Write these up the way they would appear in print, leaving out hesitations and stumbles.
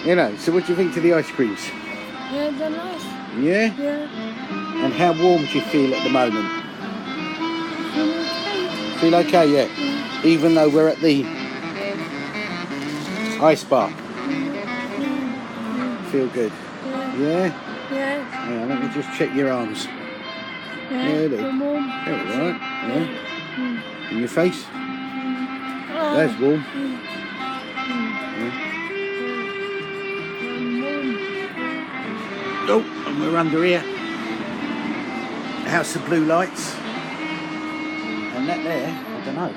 You know, so what do you think to the ice creams? Yeah, they're nice. Yeah? Yeah. And how warm do you feel at the moment? Feel okay. Feel okay, yeah? Yeah. Even though we're at the ice bar? Feel good? Yeah. Yeah? Yeah. Yeah, let me just check your arms. Yeah. Yeah, They're warm. they're alright. Yeah. In your face? Oh. That's warm. Mm. Yeah. Warm. Oh, and we're under here. House of Blue Lights. And that there, I don't know,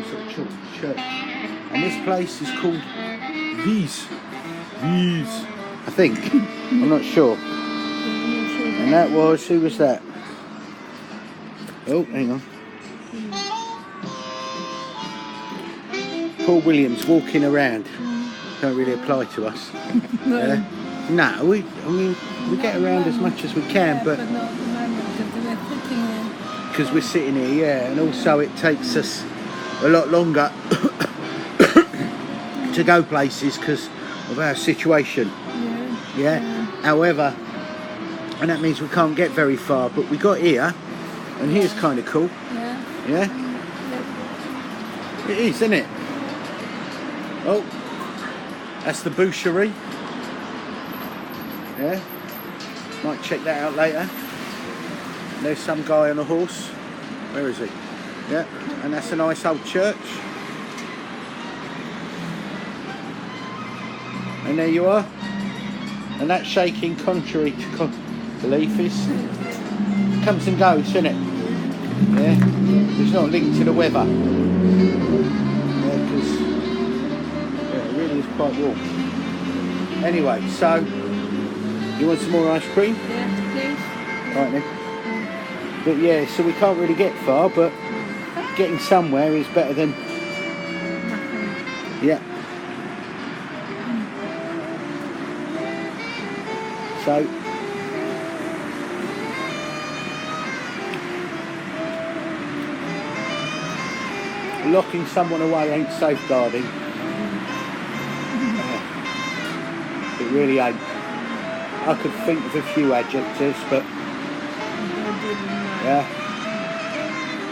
some sort of church. And this place is called Wies, I think. I'm not sure. And that was, who was that? Oh, hang on. Paul Williams walking around. Don't really apply to us. Yeah. No, we get around as much as we can, but not at the moment because we're sitting here. because we're sitting here, yeah, and also it takes us a lot longer to go places because of our situation. Yeah. However, and that means we can't get very far, but we got here, and here's kind of cool. Yeah. Yeah. It is, isn't it? Oh, that's the boucherie. Yeah. Might check that out later. There's some guy on a horse. Where is he? Yeah. And that's a nice old church. And there you are. And that shaking, contrary to belief, comes and goes, isn't it? Yeah. It's not linked to the weather. Yeah, because it really is quite warm. Anyway, so you want some more ice cream? Yeah, please. Right then. But yeah, so we can't really get far, but getting somewhere is better than Nothing. yeah. So locking someone away ain't safeguarding. It really ain't. I could think of a few adjectives, but yeah.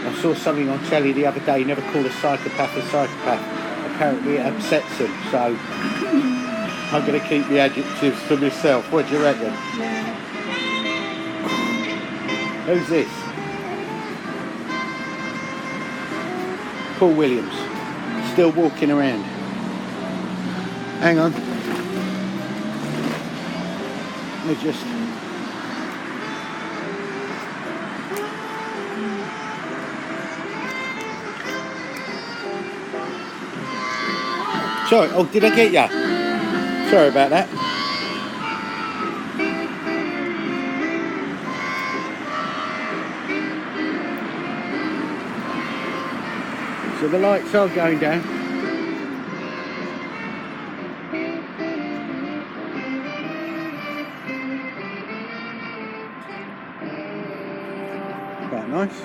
I saw something on telly the other day, never call a psychopath a psychopath. Apparently it upsets them, so I'm going to keep the adjectives to myself. What do you reckon? Yeah. Who's this? Paul Williams. Still walking around. Hang on. Let me just... Sorry, oh, did I get you? Sorry about that. So the lights are going down. Quite nice.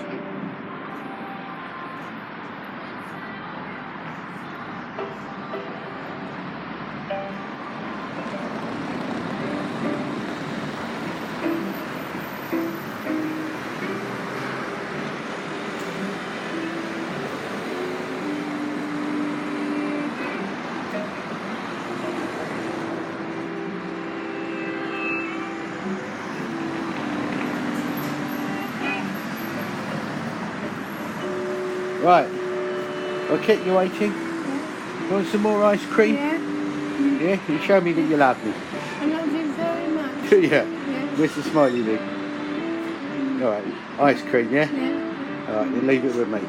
Right, I'll keep you waiting. You want some more ice cream? Yeah. Yeah, you show me that you love me. I love you very much. Yeah, Yeah. where's the smiley thing? Alright, ice cream, yeah? Yeah. Alright, then leave it with me.